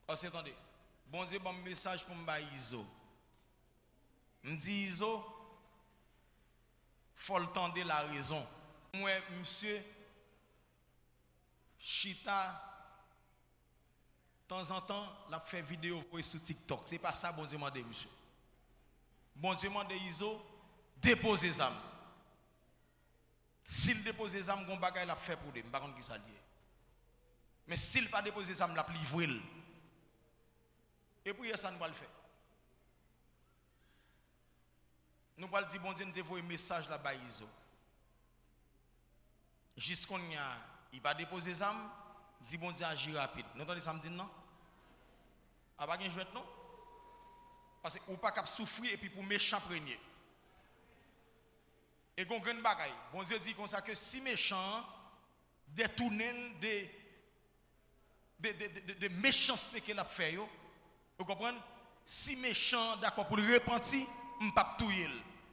Parce que attendez, bon Dieu, bon message pour me Iso. Me dit Iso, faut le tendre la raison. Moi, monsieur, Chita, de temps en temps, la fait vidéo sur TikTok. C'est pas ça, bon Dieu, demande, monsieur. Bon Dieu, demande Iso, déposez les âmes. S'il dépose les âmes, il a fait pour lui. Je ne sais pas qui ça dit. Mais s'il n'a pas déposé les âmes, il a livré. Et puis, ça, nous va le faire. Nous allons dire, bon Dieu, nous devons un message là-bas, Iso. Jusqu'on y a, il va déposer les âmes, dit, bon Dieu, agir rapide. Nous entendez ça me dire non? Ah, pas de jouet, non? Parce que vous n'avez pas souffrir et puis pour méchant premier. Et qu'on gagne bagaille. Bon Dieu dit comme ça que si méchant détourner de méchanceté qu'il a fait, vous comprenez? Si méchant d'accord pour le repentir, je ne peux pas tout y.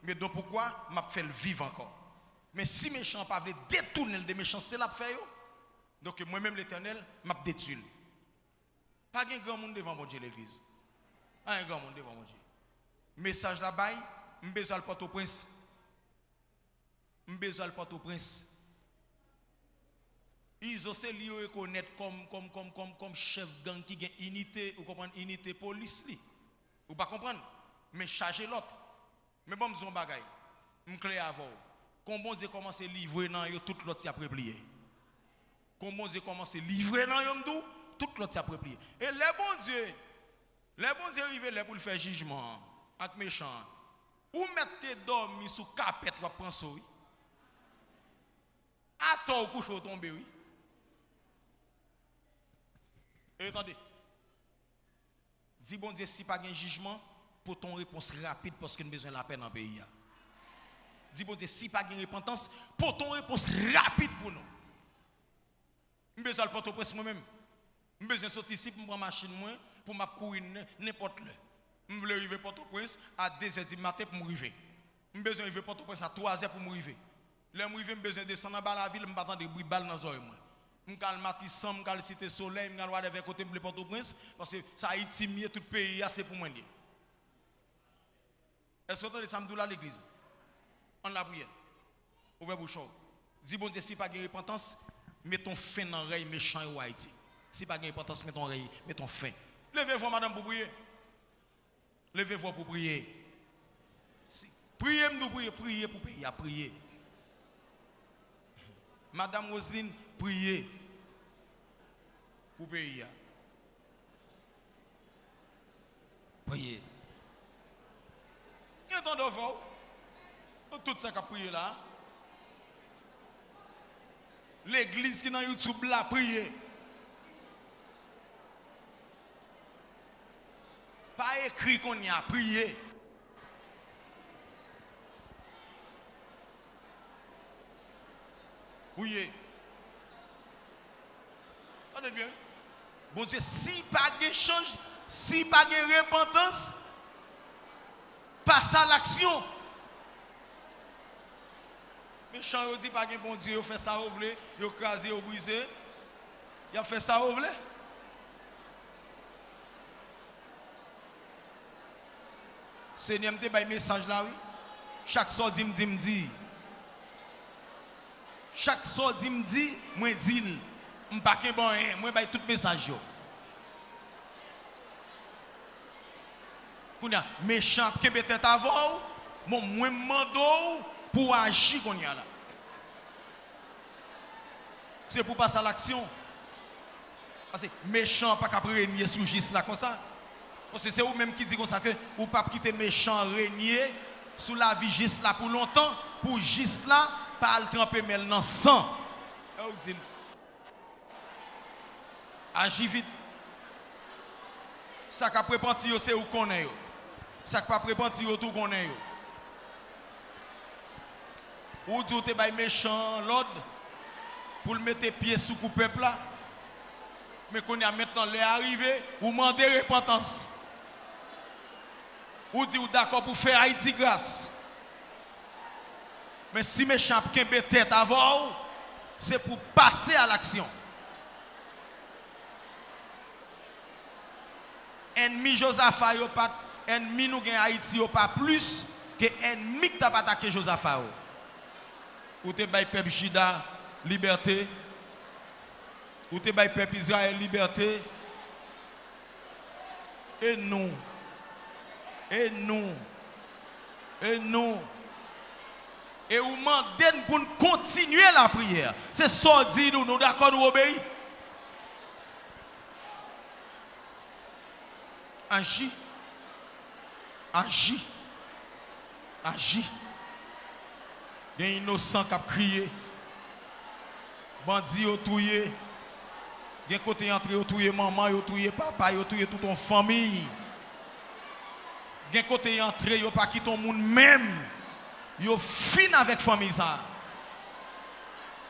Mais donc pourquoi je fais le vivre encore? Mais si méchant pas veut détourner de méchanceté qu'il a fait, donc moi-même l'Éternel m'a détruit. Pas un grand monde devant mon Dieu l'église. Pas un grand monde devant mon Dieu. Message là-bas, je besoin le Port-au-Prince. Je besoin le Port-au-Prince. Ils ont se reconnaître comme chef gang qui a une unité, ou comprendre unité police. Ou pas comprendre? Mais charger l'autre. Mais bon, je dis un bagay. Je clair avant. Quand bon Dieu commence à livrer dans yo, tout l'autre a préplié. Quand bon Dieu commence à livrer dans yo, tout l'autre a préplié. Et les bons dieux arrivent là pour faire jugement avec méchant. Ou mettez dormi sous capette ou prendre ça. Attends au couche au tomber, oui. Et attendez. Dis bon Dieu, si pas un jugement, pour ton réponse rapide parce qu'il a besoin de la paix dans le pays. Dis bon Dieu, si pas de repentance, pour ton réponse rapide pour nous. Je besoin de Port-au-Prince moi-même. Je besoin de sortir ici pour prendre ma machine pour me courir n'importe où. Je veux arriver à Port-au-Prince à 2h du matin pour m'arriver. Je besoin d'arriver à Port-au-Prince à 3h pour m'arriver. Là, je besoin de descendre dans la ville, je m'attends de bruit balle dans les oreilles. Je vais Matissan, je vais Cité Soleil, je vais aller vers côté de Port-au-Prince parce que ça a intimidé tout le pays, c'est pour moi. Est-ce que vous entendez samedi à l'église? On la prière. Ouvrez bouchon. Dis bon Dieu, si pas de repentance, mettons fin dans l'oreille méchant ou Haïti. Si pas de repentance, mettons fin. Levez-vous, madame, pour prier. Levez-vous pour prier. Si. Priez, nous priez pour payer. Priez. Madame Roselyne, priez pour payer. Priez. Qui est devant? Tout ça qui a prié là. L'église qui est dans YouTube là, priez. Pas écrit qu'on y a prié. Priez. Attendez bien. Bon Dieu, si pas de change, si pas de repentance, passe à l'action. Méchant, il dit pas que bon Dieu, il fait ça, il a crasé, il a brisé. Il a fait ça, il a Seigneur, je te un message là, oui. Chaque soir, me dit. Chaque soir, me dit, moi, dis, je ne pas bon, moi, je tout message. Méchant, qui est tête avant, moi, je demande pour agir qu'on y a là. C'est pour passer à l'action. Parce que méchant, pas qu'à régner sous juste là comme ça. Parce que c'est vous-même qui dit comme ça que vous ne pouvez pas quitter méchant régner sous la vie juste là pour longtemps, pour juste là, pas le tremper mais dans le sang. Agis vite. Ça qui a préparé, c'est où qu'on est. Ça qui n'a pas préparé, c'est tout qu'on est. Ou tu es méchant, l'ordre, pour le mettre pied sous le peuple là. Mais qu'on a maintenant les arrivés, ou demander repentance. Ou dit d'accord pour faire Haïti grâce. Mais si méchant qui est tête avant, c'est pour passer à l'action. ennemi Josaphat yo pas ennemi nous gen Haïti yo pas plus que ennemi qui t'a attaqué Josaphat. Ou te bay peuple Juda liberté. Ou te bay peuple Israël liberté. Et nous et vous demandez pour nous continuer la prière. C'est ça dit nous d'accord nous obéir. Agis. Il y a un innocent qui a crié. Bandit a tué. Il y a un côté entré, a tué maman, a tué papa, a tué toute ton famille. Il y a un côté entré, il pas quitté ton monde même. Yo fin avec famille ça.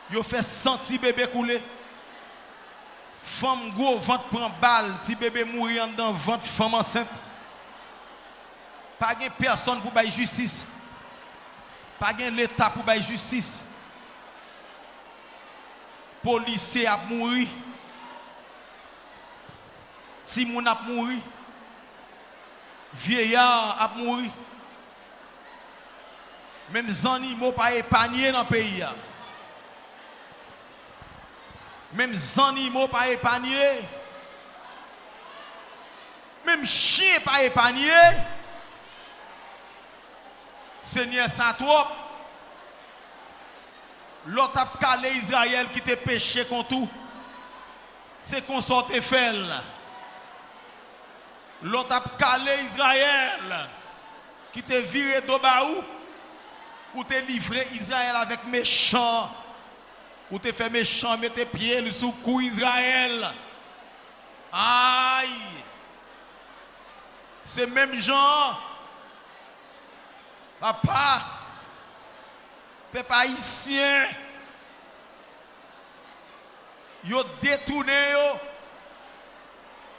Yo fait sentir bébé couler. Femme gros ventre prend balle, petit bébé mourir dans ventre femme enceinte. Pas de personne pour bailler justice. Pas de l'état pour bailler justice. Policier a mouru. Si moun a mouru. Vieillard a mouru. Même les animaux pas épargnés dans le pays. Même les animaux pas épargnés. Même chien pas épargné. Seigneur, ça trop. L'autre a calé Israël qui te péché contre tout. C'est qu'on sorte fait. L'autre a calé Israël qui te viré d'Obaou. Ou te livré Israël avec méchant. Ou te fait méchant, mettre tes pieds sous cou Israël. Aïe. C'est même gens. Papa. Peuple haïtien. Yo détourné yo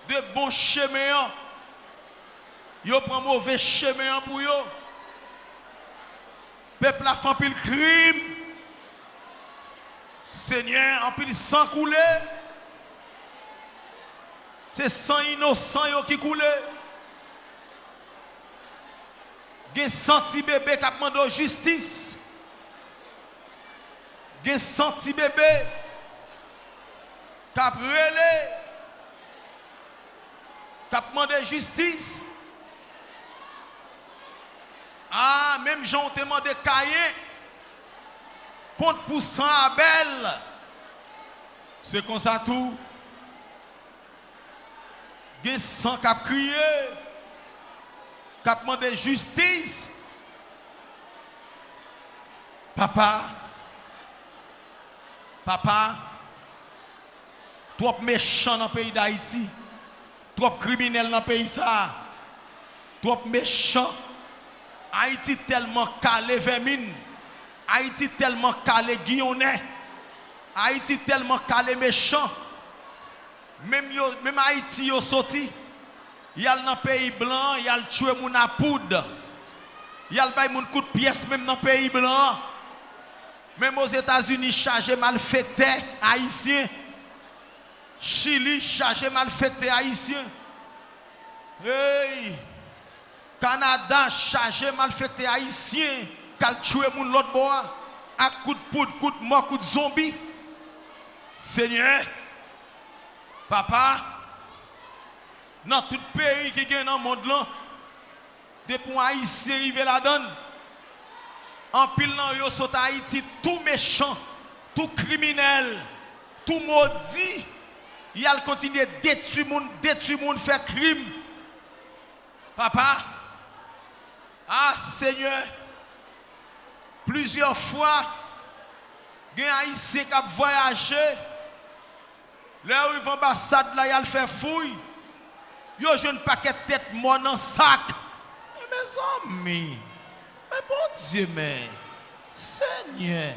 de bons chemins. Yo prend mauvais chemin pour yo. Peuple a fait un pile crime. Seigneur, en pile sang coulé. C'est sang innocent qui coule. Gen senti bébé qui a demandé justice. Gen senti bébé qui a brûlé. Qui a demandé justice. Ah, même Jean ont demandé Caïn contre pour 100 Abel. C'est comme ça tout. Il y a 100 qui a crié, qui a demandé justice. Papa, trop méchant dans le pays d'Haïti, trop criminel dans le pays ça, trop méchant. Haïti tellement calé vermine. Haïti tellement calé guillonnais. Haïti tellement calé méchant. Même Haïti yo sorti. Y a dans le pays blanc, y a tué moun à poudre. Y a bay moun coup de pièce même dans le pays blanc. Même aux États-Unis chargé malfaiteur haïtien. Chili chargé malfaiteur haïtien. Hey! Canada chargé malfaiteur haïtien qui a tué moun l'autre bois à coup de poudre, coup de mort, coup de zombie. Seigneur, papa, dans tout pays qui est dans le monde là, depuis haïtien arrivé la donne, en pile nan yo sont Haïti tout méchant, tout criminel, tout maudit, il a continué à détruire moun, faire crime. Papa, ah Seigneur, plusieurs fois, il y a un Haïtien qui a voyagé, là où il va à l'ambassade, là, il a fait fouille, il a un paquet de tête mort dans le sac. Mes amis, mais bon Dieu, mais Seigneur,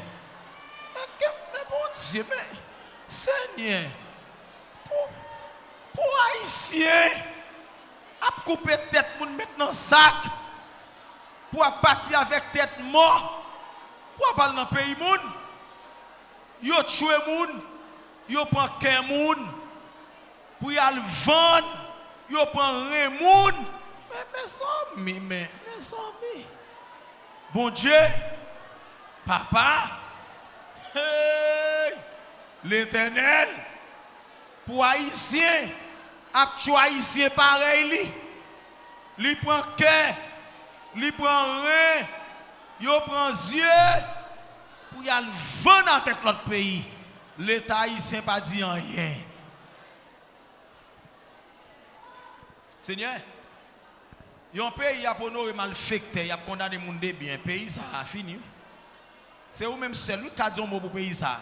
mais bon Dieu, mais Seigneur, pour Haïtien, à couper tête pour mettre dans le sac, pour partir avec tête mort, pour aller dans le pays moun, yo tué moun, yo prend qu'un moun, pour y aller vendre, Yo prend Raymond. Mais mes amis. Bon Dieu, papa, hey, l'Éternel, pour Haïtien, actuel Haïtien pareil, il prend cœur, il prend rein, il prend yeux, pour y aller vendre avec l'autre pays. L'État haïtien pas dit rien. Seigneur, il y a un pays qui a honoré malfecté, il a condamné les gens bien. Le pays ça a fini. C'est vous-même seul qui a dit un mot pour le pays ça.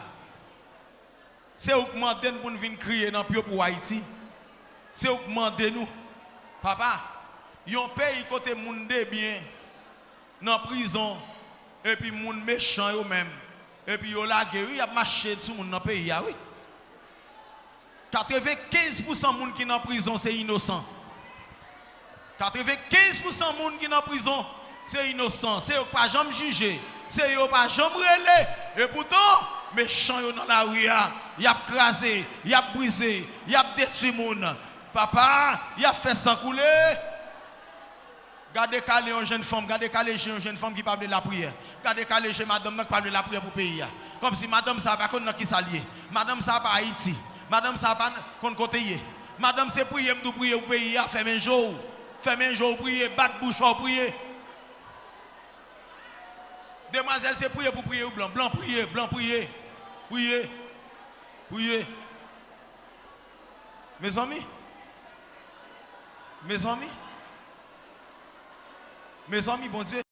C'est vous qui demandez pour nous venir crier dans le pays pour Haïti. C'est vous qui demandez nous. Papa, il y a un pays côté les gens bien dans la prison et puis les gens méchants eux-mêmes. Et puis ils ont la guerre, ils ont marché tout le monde dans le pays. Oui. 95% des gens qui sont en prison, c'est innocent. 95% des gens qui sont en prison, c'est innocent. C'est pas jamais jugé. C'est pas jamais relé. Et pourtant, méchants dans la rue, ils ont crasé, ils ont brisé, ils ont détruit les gens. Papa, il a fait sang couler. Gardez calé une jeune femme, gardez calé une jeune femme qui parle de la prière. Gardez calé madame qui parle de la prière pour le pays. Comme si madame ça pas qu'on qui s'allier. Madame ça pas Haïti. Madame ça pas qu'on côté. Madame c'est prier pour prier au pays, faire un jour. Faire un jour prier, battre bouche pour prier. Demoiselle c'est prier pour prier au blanc, blanc prier, blanc prier. Prier. Prier. Mes amis. Mes amis. Mes amis, bon Dieu.